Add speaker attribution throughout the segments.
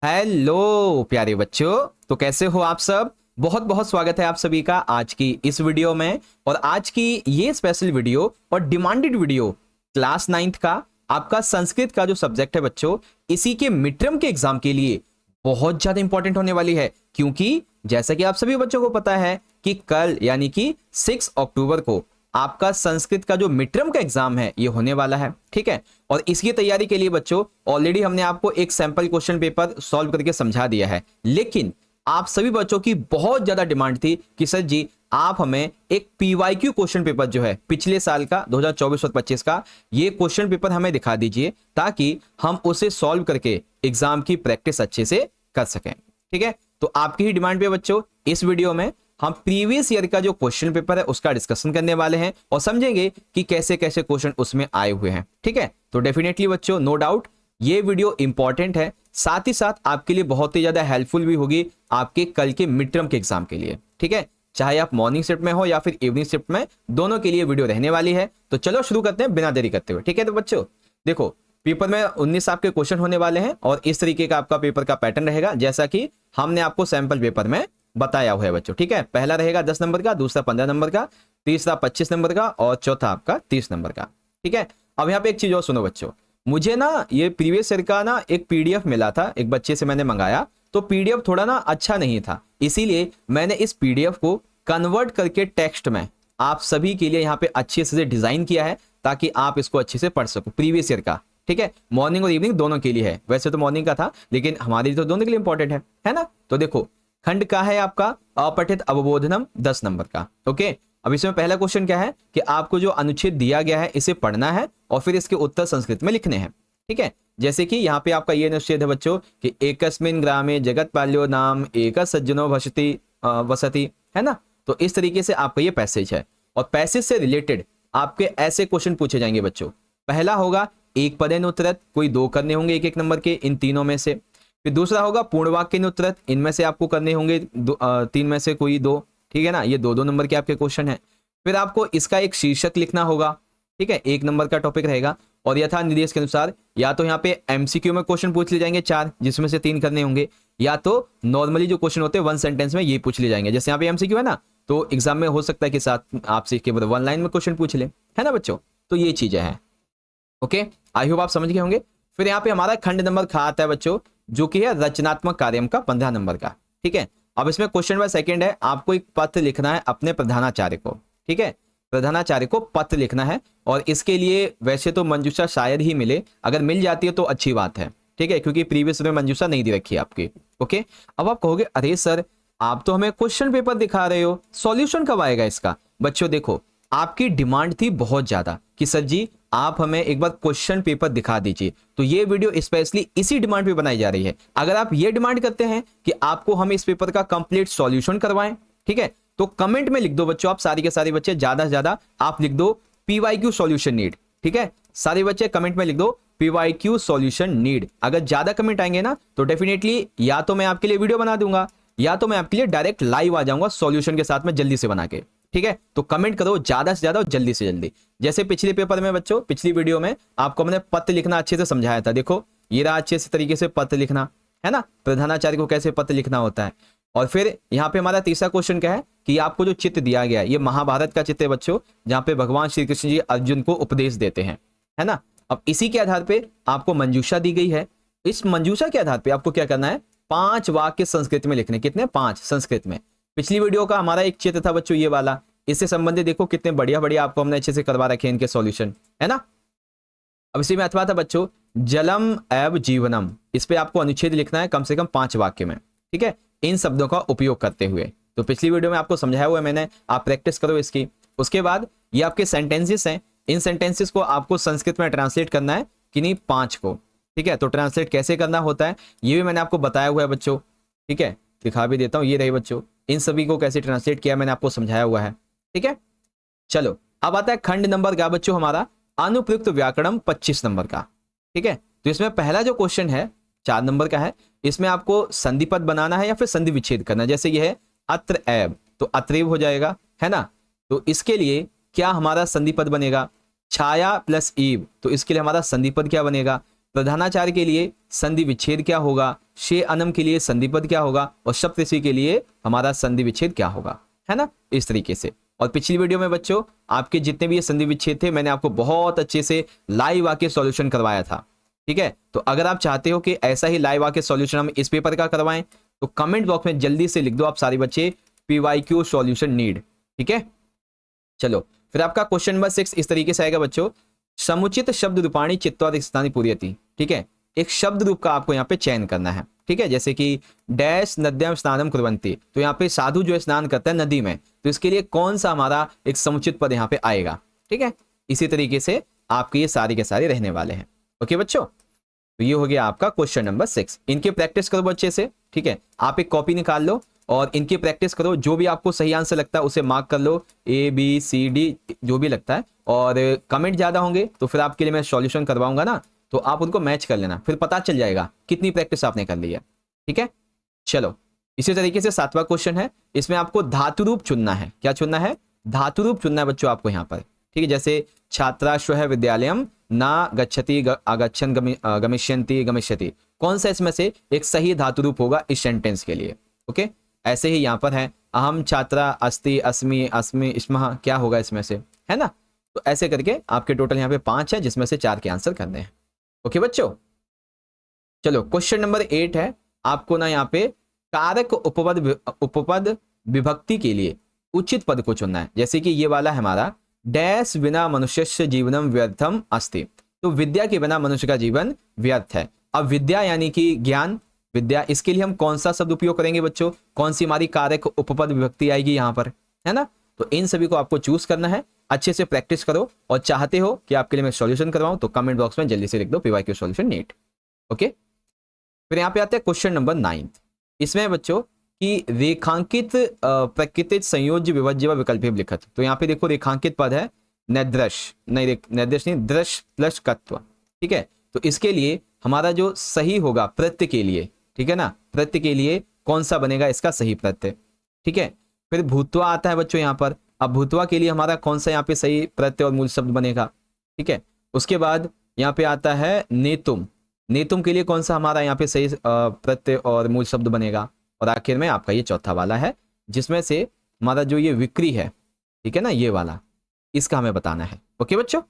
Speaker 1: Hello प्यारे बच्चों, तो कैसे हो आप सब। बहुत बहुत स्वागत है आप सभी का आज की इस वीडियो में। और आज की ये स्पेशल वीडियो और डिमांडेड वीडियो क्लास 9th का आपका संस्कृत का जो सब्जेक्ट है बच्चों, इसी के मिड टर्म के एग्जाम के लिए बहुत ज्यादा इंपॉर्टेंट होने वाली है। क्योंकि जैसा कि आप सभी बच्चों को पता है कि कल यानी कि 6 अक्टूबर को आपका संस्कृत का जो मिड टर्म का एग्जाम है ये होने वाला है, ठीक है। और इसकी तैयारी के लिए बच्चों ऑलरेडी हमने आपको एक सैंपल क्वेश्चन पेपर सॉल्व करके समझा दिया है, लेकिन आप सभी बच्चों की बहुत ज्यादा डिमांड थी कि सर जी आप हमें एक पीवाईक्यू क्वेश्चन पेपर जो है पिछले साल का 2024 और 25 का ये क्वेश्चन पेपर हमें दिखा दीजिए, ताकि हम उसे सॉल्व करके एग्जाम की प्रैक्टिस अच्छे से कर सकें, ठीक है। तो आपकी ही डिमांड पे बच्चों इस वीडियो में हम प्रीवियस ईयर का जो क्वेश्चन पेपर है उसका डिस्कशन करने वाले हैं और समझेंगे कि कैसे कैसे क्वेश्चन उसमें आए हुए हैं, ठीक है। तो डेफिनेटली बच्चों नो डाउट ये वीडियो इंपॉर्टेंट है, साथ ही साथ आपके लिए बहुत ही ज्यादा हेल्पफुल भी होगी आपके कल के मिड टर्म के एग्जाम के लिए, ठीक है। चाहे आप मॉर्निंग शिफ्ट में हो या फिर इवनिंग शिफ्ट में, दोनों के लिए वीडियो रहने वाली है। तो चलो शुरू करते हैं बिना देरी करते हुए, ठीक है। तो बच्चों देखो, पेपर में 19 आपके क्वेश्चन होने वाले हैं और इस तरीके का आपका पेपर का पैटर्न रहेगा जैसा कि हमने आपको सैंपल पेपर में बताया हुआ है बच्चों, ठीक है। पहला रहेगा 10 नंबर का, दूसरा 15 नंबर का, तीसरा 25 नंबर का और चौथा आपका 30 नंबर का, ठीक है। अब यहाँ पे एक चीज और सुनो बच्चों, मुझे ना ये प्रीवियस ईयर का ना एक पीडीएफ मिला था, एक बच्चे से मैंने मंगाया, तो पीडीएफ थोड़ा ना अच्छा नहीं था, इसीलिए मैंने इस पीडीएफ को कन्वर्ट करके टेक्स्ट में आप सभी के लिए यहाँ पे अच्छे से डिजाइन किया है, ताकि आप इसको अच्छे से पढ़ सको प्रीवियस ईयर का, ठीक है। मॉर्निंग और इवनिंग दोनों के लिए है, वैसे तो मॉर्निंग का था लेकिन हमारे लिए तो दोनों के लिए इंपॉर्टेंट है ना। तो देखो खंड का है आपका अपठित अवबोधनम 10 नंबर का, ओके। अब इसमें पहला क्वेश्चन क्या है कि आपको जो अनुच्छेद दिया गया है इसे पढ़ना है और फिर इसके उत्तर संस्कृत में लिखने हैं, ठीक है। जैसे कि यहाँ पे आपका ये अनुच्छेद है बच्चों कि एकस्मिन ग्रामे जगत पाल्यो नाम एक सज्जनो वसति, है ना। तो इस तरीके से आपका ये पैसेज है और पैसेज से रिलेटेड आपके ऐसे क्वेश्चन पूछे जाएंगे बच्चों। पहला होगा एक पदेन उत्तरत, कोई दो करने होंगे एक एक नंबर के इन तीनों में से। फिर दूसरा होगा पूर्ण वाक्य उत्तरत, इनमें से आपको करने होंगे तीन में से कोई दो, ठीक है ना। ये दो दो नंबर के आपके क्वेश्चन है। फिर आपको इसका एक शीर्षक लिखना होगा, ठीक है, एक नंबर का टॉपिक रहेगा। और यथा निर्देश के अनुसार या तो यहाँ पे एमसीक्यू में क्वेश्चन पूछ लिए जाएंगे 4, जिसमें से 3 करने होंगे, या तो नॉर्मली जो क्वेश्चन होते हैं 1 सेंटेंस में ये पूछ लिए जाएंगे। जैसे यहाँ पे एमसीक्यू है ना, तो एग्जाम में हो सकता है कि साथ आपसे केवल 1 लाइन में क्वेश्चन पूछ ले, है ना बच्चों। तो ये चीजें हैं, ओके। आई होप आप समझ गए होंगे। फिर यहाँ पे हमारा खंड नंबर खा आता है बच्चों, जो कि है रचनात्मक कार्य का 15 नंबर का, ठीक है। अब इसमें क्वेश्चन बाय सेकंड है, आपको एक पत्र लिखना है अपने प्रधानाचार्य को, ठीक है। प्रधानाचार्य को पत्र लिखना है और इसके लिए वैसे तो मंजूषा शायद ही मिले, अगर मिल जाती है तो अच्छी बात है, ठीक है, क्योंकि प्रीवियस में मंजूषा नहीं दी रखी है आपकी, ओके। अब आप कहोगे अरे सर आप तो हमें क्वेश्चन पेपर दिखा रहे हो, सॉल्यूशन कब आएगा इसका। बच्चों देखो आपकी डिमांड थी बहुत ज्यादा कि सर जी आप हमें एक बार क्वेश्चन पेपर दिखा दीजिए, तो ये वीडियो स्पेशली इसी डिमांड पे बनाई जा रही है। अगर आप ये डिमांड करते हैं कि आपको हम इस पेपर का कंप्लीट सॉल्यूशन करवाएं, ठीक है, तो कमेंट में लिख दो बच्चों, आप सारी के सारे बच्चे ज्यादा से ज्यादा आप लिख दो पीवाईक्यू सॉल्यूशन नीड, ठीक है। सारे बच्चे कमेंट में लिख दो पीवाईक्यू सॉल्यूशन नीड। अगर ज्यादा कमेंट आएंगे ना तो डेफिनेटली या तो मैं आपके लिए वीडियो बना दूंगा या तो मैं आपके लिए डायरेक्ट लाइव आ जाऊंगा सॉल्यूशन के साथ में जल्दी से बना के, ठीक है। तो कमेंट करो ज्यादा से ज्यादा और जल्दी से जल्दी। जैसे पिछले पेपर में बच्चों, पिछली वीडियो में आपको मैंने पत्र लिखना अच्छे से समझाया था, देखो ये रहा अच्छे से तरीके से पत्र लिखना, है ना, प्रधानाचार्य को कैसे पत्र लिखना होता है। और फिर यहाँ पे हमारा तीसरा क्वेश्चन क्या है कि आपको जो चित्र दिया गया है ये महाभारत का चित्र है बच्चों, जहाँ पे भगवान श्री कृष्ण जी अर्जुन को उपदेश देते हैं, है ना। अब इसी के आधार पे आपको मंजूषा दी गई है, इस मंजूषा के आधार पे आपको क्या करना है 5 वाक्य संस्कृत में लिखने, कितने 5 संस्कृत में। पिछली वीडियो का हमारा एक चित्र था बच्चों ये वाला, इससे संबंधित देखो कितने बढ़िया बढ़िया आपको हमने अच्छे से करवा रखे हैं इनके सॉल्यूशन, है ना। अब इसी में अथवा था बच्चों जलम एव जीवनम, इस पे आपको अनुच्छेद लिखना है कम से कम 5 वाक्य में, ठीक है, इन शब्दों का उपयोग करते हुए। तो पिछली वीडियो में आपको समझाया हुआ है मैंने, आप प्रैक्टिस करो इसकी। उसके बाद ये आपके सेंटेंसेस हैं, इन सेंटेंसेस को आपको संस्कृत में ट्रांसलेट करना है किन्हीं 5 को, ठीक है। तो ट्रांसलेट कैसे करना होता है ये भी मैंने आपको बताया हुआ है बच्चों, ठीक है, दिखा भी देता हूं, ये रहे बच्चों, इन सभी को कैसे ट्रांसलेट किया मैंने आपको समझाया हुआ है, ठीक है। चलो अब आता है खंड नंबर का बच्चों हमारा अनुप्रयुक्त व्याकरण 25 नंबर का, ठीक है। तो इसमें पहला जो क्वेश्चन है 4 नंबर का है, इसमें आपको संधि पद बनाना है या फिर संधि विच्छेद करना है। जैसे ये है अत्र एव, तो अत्रेव हो जाएगा, है ना। तो इसके लिए क्या हमारा संधि पद बनेगा, छाया प्लस ईव, तो इसके लिए हमारा संधि पद क्या बनेगा, प्रधानाचार्य के लिए संधि विच्छेद क्या होगा, शे अनम के लिए संधि पद क्या होगा, और सप्तऋषि के लिए हमारा संधि विच्छेद क्या होगा, है ना, इस तरीके से। और पिछली वीडियो में बच्चों आपके जितने भी ये संधि विच्छेद थे मैंने आपको बहुत अच्छे से लाइव आके सॉल्यूशन करवाया था, ठीक है। तो अगर आप चाहते हो कि ऐसा ही लाइव आके सॉल्यूशन हम इस पेपर का करवाएं तो कमेंट बॉक्स में जल्दी से लिख दो आप सारे बच्चे PYQ सॉल्यूशन नीड, ठीक है। चलो फिर आपका क्वेश्चन नंबर 6 इस तरीके से आएगा बच्चों, समुचित शब्द रूपाणी चित्तवाद स्थानी पूर्यति, ठीक है। एक शब्द रूप का आपको यहाँ पे चयन करना है, ठीक है। जैसे कि डैश नद्याम स्नानम कुर्वन्ति, तो यहाँ पे साधु जो स्नान करता है नदी में, तो इसके लिए कौन सा हमारा एक समुचित पद यहाँ पे आएगा, ठीक है। इसी तरीके से आपके ये सारे के सारे रहने वाले हैं। ओके बच्चों, तो ये हो गया आपका क्वेश्चन नंबर 6। इनके प्रैक्टिस करो अच्छे से, ठीक है। आप एक कॉपी निकाल लो और इनकी प्रैक्टिस करो, जो भी आपको सही आंसर लगता है उसे मार्क कर लो, ABCD जो भी लगता है। और कमेंट ज्यादा होंगे तो फिर आपके लिए मैं सॉल्यूशन करवाऊंगा ना, तो आप उनको मैच कर लेना, फिर पता चल जाएगा कितनी प्रैक्टिस आपने कर ली है, ठीक है। चलो इसी तरीके से 7वां क्वेश्चन है, इसमें आपको धातु रूप चुनना है। क्या चुनना है? धातु रूप चुनना है बच्चों आपको यहाँ पर, ठीक है। जैसे छात्राश्व विद्यालयम ना गच्छति आगच्छन गमिष्यन्ति गमिष्यति, कौन सा इसमें से एक सही धातु रूप होगा इस सेंटेंस के लिए। ओके, ऐसे ही यहाँ पर है अहम छात्रा अस्ति अस्मि अस्मि स्मः, क्या होगा इसमें से, है ना। तो ऐसे करके आपके टोटल यहाँ पे 5 है जिसमें से 4 के आंसर करने हैं। ओके बच्चों, चलो क्वेश्चन नंबर 8 है, आपको ना यहाँ पे कारक उपपद विभक्ति के लिए उचित पद को चुनना है। जैसे कि ये वाला है हमारा, डैश बिना मनुष्य जीवनम व्यर्थम अस्ति, तो विद्या के बिना मनुष्य का जीवन व्यर्थ है। अब विद्या यानी कि ज्ञान, विद्या, इसके लिए हम कौन सा शब्द उपयोग करेंगे बच्चों, कौन सी हमारी कारक उपपद विभक्ति आएगी यहाँ पर, है ना। तो इन सभी को आपको चूज करना है, अच्छे से प्रैक्टिस करो, और चाहते हो कि आपके लिए मैं सॉल्यूशन करवाऊं तो कमेंट बॉक्स में जल्दी से लिख दो PYQ सॉल्यूशन नीट। ओके, फिर यहाँ पे आते हैं क्वेश्चन नंबर 9। इसमें बच्चों कि रेखांकित प्रकृतित संयोज्य विभज्य व विकल्प लिखत, तो यहाँ पे देखो रेखांकित पद है नैदृश, नहीं नैदृश नहीं, दृश प्लस कत्व, ठीक है। तो इसके लिए हमारा जो सही होगा प्रत्यय के लिए, ठीक है ना, प्रत्यय के लिए कौन सा बनेगा इसका सही प्रत्यय, ठीक है। फिर भूतवा आता है बच्चों यहाँ पर, अब भूतवा के लिए हमारा कौन सा यहाँ पे सही प्रत्यय और मूल शब्द बनेगा, ठीक है। उसके बाद यहाँ पे आता है नेतुम, नेतुम के लिए कौन सा हमारा यहाँ पे सही प्रत्यय और मूल शब्द बनेगा। और आखिर में आपका ये चौथा वाला है जिसमें से हमारा जो ये विक्री है, ठीक है ना, ये वाला, इसका हमें बताना है। ओके बच्चों,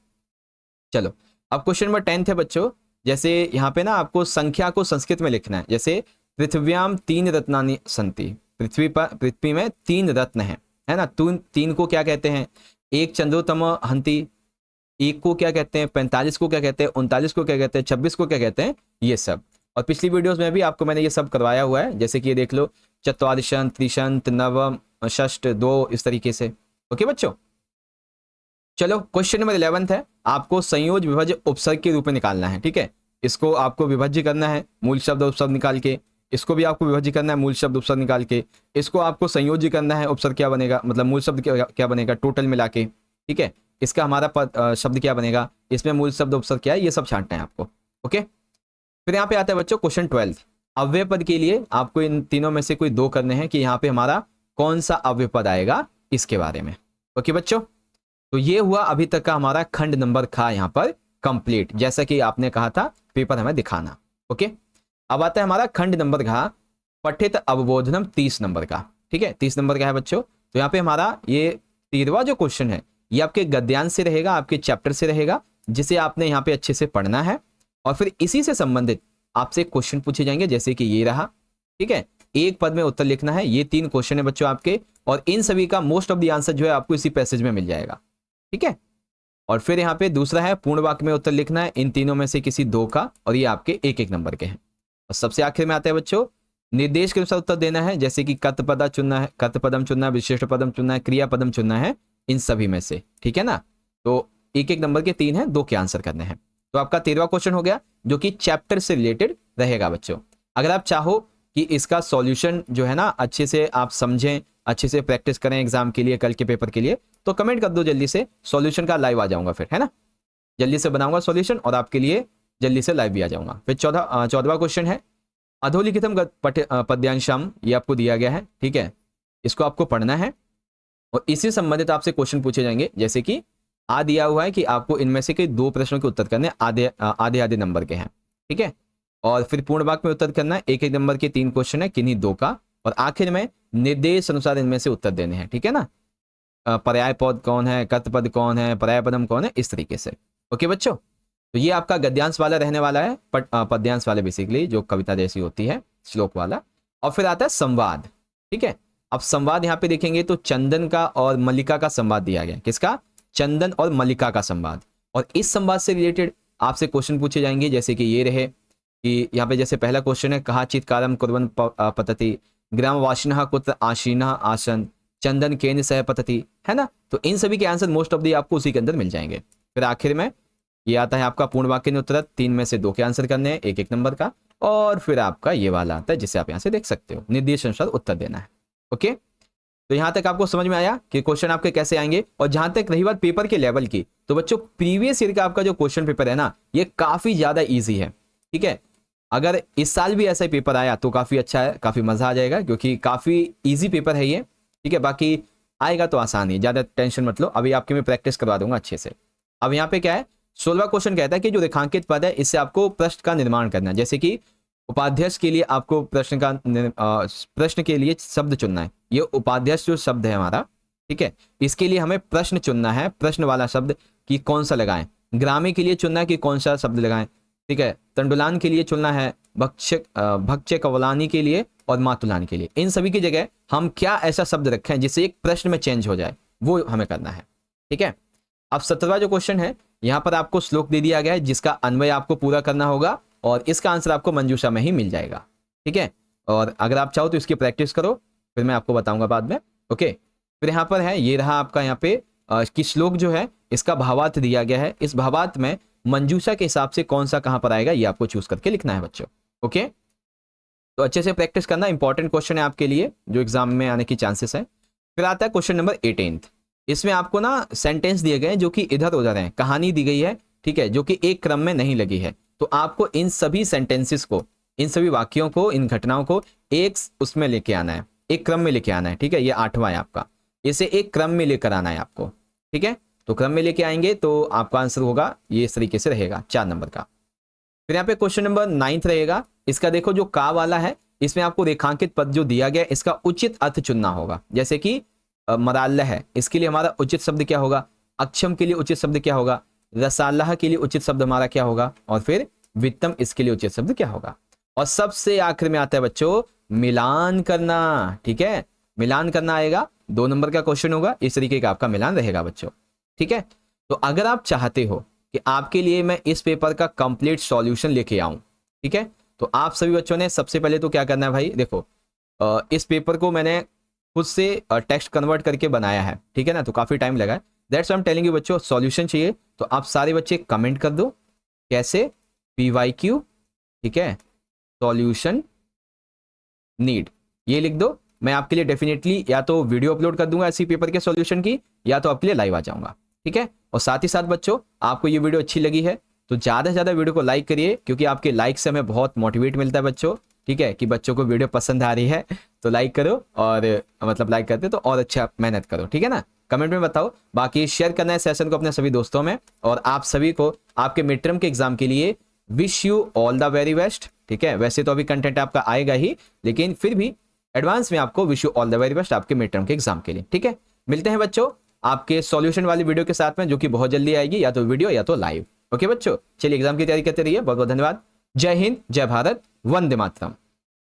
Speaker 1: चलो अब क्वेश्चन नंबर 10 है बच्चों। जैसे यहाँ पे ना आपको संख्या को संस्कृत में लिखना है। जैसे पृथ्व्याम 3 रत्नानि सन्ति, पृथ्वी में 3 रत्न है ना। 3 को क्या कहते हैं? 1 चंद्रोतम हंति, 1 को क्या कहते हैं, 45 को क्या कहते हैं, 39 को क्या कहते हैं, 26 को क्या कहते हैं, ये सब। और पिछली वीडियोस में भी आपको मैंने ये सब करवाया हुआ है, जैसे कि ये देख लो, चत्वारिशंत, त्रिशंत, नवम, षष्ठ, 2, इस तरीके से। ओके बच्चों, चलो क्वेश्चन नंबर 11 है, आपको संयोज विभाज्य उपसर्ग के रूप में निकालना है, ठीक है। इसको आपको विभाज्य करना है मूल शब्द उपसर्ग निकाल के, इसको भी आपको विभाज्य करना है मूल शब्द उपसर्ग निकाल के, इसको आपको संयोज्य करना है, उपसर्ग क्या बनेगा, मतलब मूल शब्द क्या बनेगा टोटल मिला के, ठीक है। इसका हमारा शब्द क्या बनेगा, इसमें मूल शब्द उपसर्ग क्या है, ये सब छांटना है आपको। ओके, फिर यहाँ पे आता है बच्चों क्वेश्चन 12। अव्यय पद के लिए आपको इन तीनों में से कोई 2 करने हैं कि यहाँ पे हमारा कौन सा अव्यय पद आएगा इसके बारे में। ओके बच्चों, तो ये हुआ अभी तक का हमारा खंड नंबर खा यहाँ पर कंप्लीट, जैसा कि आपने कहा था पेपर हमें दिखाना। ओके, अब आता है हमारा खंड नंबर घा, पठित अवबोधनम 30 नंबर का, ठीक है। 30 नंबर का है बच्चों। तो यहाँ पे हमारा ये 13वां जो क्वेश्चन है ये आपके गद्यांश से रहेगा, आपके चैप्टर से रहेगा, जिसे आपने यहाँ पे अच्छे से पढ़ना है। और फिर इसी से संबंधित आपसे क्वेश्चन पूछे जाएंगे, जैसे कि ये रहा, ठीक है। एक पद में उत्तर लिखना है। ये 3 क्वेश्चन है बच्चों आपके, और इन सभी का मोस्ट ऑफ द आंसर जो है आपको इसी पैसेज में मिल जाएगा, ठीक है। और फिर यहाँ पे दूसरा है पूर्ण वाक्य में उत्तर लिखना है, इन तीनों में से किसी 2 का, और ये आपके 1-1 नंबर के हैं। और सबसे आखिर में आता है बच्चों निर्देश के अनुसार उत्तर देना है, जैसे कि कत पदा चुनना है, कत पदम चुनना है, विशिष्ट पदम चुनना है, क्रिया पदम चुनना है, इन सभी में से, ठीक है ना। तो 1-1 नंबर के 3 हैं, 2 के आंसर करने हैं। तो आपका 13वां क्वेश्चन हो गया, जो कि चैप्टर से रिलेटेड रहेगा बच्चों। अगर आप चाहो कि इसका सॉल्यूशन जो है ना अच्छे से आप समझें, अच्छे से प्रैक्टिस करें एग्जाम के लिए, कल के पेपर के लिए, तो कमेंट कर दो जल्दी से, सॉल्यूशन का लाइव आ जाऊंगा फिर, है ना। जल्दी से बनाऊंगा सॉल्यूशन और आपके लिए जल्दी से लाइव भी आ जाऊंगा। फिर 14वां क्वेश्चन है अधोलिखितम पद्यांशम, ये आपको दिया गया है, ठीक है। इसको आपको पढ़ना है और इसी संबंधित आपसे क्वेश्चन पूछे जाएंगे, जैसे कि दिया हुआ है कि आपको इनमें से कई 2 प्रश्नों के उत्तर करने आधे नंबर के हैं। ठीक है। और फिर पूर्ण वाक्य में उत्तर करना है, एक एक नंबर के 3 क्वेश्चन है, किन्हीं 2 का, और आखिर में निर्देश अनुसार इनमें से उत्तर देने हैं, ठीक है ना। पर्याय पद कौन है, कर्तपद कौन है, पर्याय पदम कौन है, इस तरीके से। ओके बच्चों, तो ये आपका गद्यांश वाला रहने वाला है, पद्यांश वाले बेसिकली जो कविता जैसी होती है, श्लोक वाला। और फिर आता है संवाद, ठीक है। अब संवाद यहाँ पे देखेंगे तो चंदन का और मल्लिका का संवाद दिया गया। किसका? चंदन और मल्लिका का संवाद। और इस संवाद से रिलेटेड आपसे क्वेश्चन पूछे जाएंगे, जैसे कि ये रहे कि यहाँ पे जैसे पहला क्वेश्चन है, कहा चित कारम कुर्वन् पतति ग्रामवासिनः कुत्र आसीनः आसन चंदन केन सह पतति, है ना। तो इन सभी के आंसर मोस्ट ऑफ द आपको उसी के अंदर मिल जाएंगे। फिर आखिर में ये आता है आपका पूर्ण वाक्य में उत्तर, 3 में से 2 के आंसर करने हैं, एक एक नंबर का। और फिर आपका ये वाला आता है जिसे आप यहाँ से देख सकते हो, निर्देश अनुसार उत्तर देना है। ओके, तो यहाँ तक आपको समझ में आया कि क्वेश्चन आपके कैसे आएंगे। और जहां तक रही बात पेपर के लेवल की, तो बच्चों प्रीवियस ईयर का आपका जो क्वेश्चन पेपर है ना, ये काफी ज्यादा ईजी है, ठीक है। अगर इस साल भी ऐसा ही पेपर आया तो काफी अच्छा है, काफी मजा आ जाएगा, क्योंकि काफी इजी पेपर है ये, ठीक है। बाकी आएगा तो आसान ही, ज्यादा टेंशन मत लो, अभी आपके मैं प्रैक्टिस करवा दूंगा अच्छे से। अब यहाँ पे क्या है, 16वां क्वेश्चन कहता है कि जो रेखांकित पद है इससे आपको प्रश्न का निर्माण करना है। जैसे कि उपाध्यक्ष के लिए आपको प्रश्न के लिए शब्द चुनना है। ये उपाध्यक्ष जो शब्द है हमारा, ठीक है, इसके लिए हमें प्रश्न चुनना है, प्रश्न वाला शब्द कि कौन सा लगाएं। ग्रामी के लिए चुनना है कि कौन सा शब्द लगाएं, ठीक है। तंडुलान के लिए चुनना है, भक्ष्य कवलानी के लिए और मातुलान के लिए। इन सभी की जगह हम क्या ऐसा शब्द रखें जिससे एक प्रश्न में चेंज हो जाए, वो हमें करना है, ठीक है। अब 17वां जो क्वेश्चन है, यहाँ पर आपको श्लोक दे दिया गया है जिसका अन्वय आपको पूरा करना होगा, और इसका आंसर आपको मंजूषा में ही मिल जाएगा, ठीक है। और अगर आप चाहो तो इसकी प्रैक्टिस करो, फिर मैं आपको बताऊंगा बाद में। ओके, फिर यहाँ पर है, ये रहा आपका यहाँ पे कि श्लोक जो है इसका भावार्थ दिया गया है। इस भावार्थ में मंजूषा के हिसाब से कौन सा कहां पर आएगा ये आपको चूज करके लिखना है बच्चों। ओके, तो अच्छे से प्रैक्टिस करना, इंपॉर्टेंट क्वेश्चन है आपके लिए जो एग्जाम में आने की चांसेस है। फिर आता है क्वेश्चन नंबर 18। इसमें आपको ना सेंटेंस दिए गए जो कि इधर उधर है, कहानी दी गई है, ठीक है, जो कि एक क्रम में नहीं लगी है। तो आपको इन सभी सेंटेंसेस को, इन सभी वाक्यों को, इन घटनाओं को एक उसमें लेके आना है, एक क्रम में लेके आना है, ठीक है। ये 8वां है आपका, इसे एक क्रम में लेकर आना है आपको, ठीक है। तो क्रम में लेके आएंगे तो आपका आंसर होगा ये इस तरीके से रहेगा, 4 नंबर का। फिर यहाँ पे क्वेश्चन नंबर 9 रहेगा। इसका देखो जो का वाला है, इसमें आपको रेखांकित पद जो दिया गया इसका उचित अर्थ चुनना होगा। जैसे कि मराल्य है, इसके लिए हमारा उचित शब्द क्या होगा, अक्षम के लिए उचित शब्द क्या होगा, रसालह के लिए उचित शब्द हमारा क्या होगा, और फिर वित्तम इसके लिए उचित शब्द क्या होगा। और सबसे आखिर में आता है बच्चों मिलान करना, ठीक है। मिलान करना आएगा, 2 नंबर का क्वेश्चन होगा, इस तरीके का आपका मिलान रहेगा बच्चों, ठीक है। तो अगर आप चाहते हो कि आपके लिए मैं इस पेपर का कंप्लीट सॉल्यूशन लेके आऊं, ठीक है, तो आप सभी बच्चों ने सबसे पहले तो क्या करना है भाई, देखो इस पेपर को मैंने खुद से टेक्स्ट कन्वर्ट करके बनाया है, ठीक है ना, तो काफी टाइम लगा है। That's I am telling you बच्चों, सॉल्यूशन चाहिए तो आप सारे बच्चे कमेंट कर दो, कैसे, PYQ, ठीक है, सॉल्यूशन नीड, ये लिख दो। मैं आपके लिए डेफिनेटली या तो वीडियो अपलोड कर दूंगा इसी पेपर के सॉल्यूशन की, या तो आपके लिए लाइव आ जाऊंगा, ठीक है। और साथ ही साथ बच्चों आपको ये वीडियो अच्छी लगी है तो ज्यादा से ज्यादा वीडियो को लाइक करिए, क्योंकि आपके लाइक से हमें बहुत मोटिवेट मिलता है बच्चों, ठीक है, कि बच्चों को वीडियो पसंद आ रही है तो लाइक करो, और मतलब लाइक करते तो और अच्छा मेहनत करो, ठीक है ना। कमेंट में बताओ, बाकी शेयर करना है सेशन को अपने सभी दोस्तों में। और आप सभी को आपके मिड टर्म के एग्जाम के लिए wish you all the very best, ठीक है। वैसे तो अभी कंटेंट आपका आएगा ही, लेकिन फिर भी एडवांस में आपको wish you all the very best आपके मिड टर्म के एग्जाम के लिए, ठीक है। मिलते हैं बच्चों आपके सॉल्यूशन वाली वीडियो के साथ में, जो कि बहुत जल्दी आएगी, या तो वीडियो या तो लाइव। ओके बच्चों, चलिए एग्जाम की तैयारी करते रहिए। बहुत बहुत धन्यवाद। जय हिंद, जय भारत, वंदे मातरम।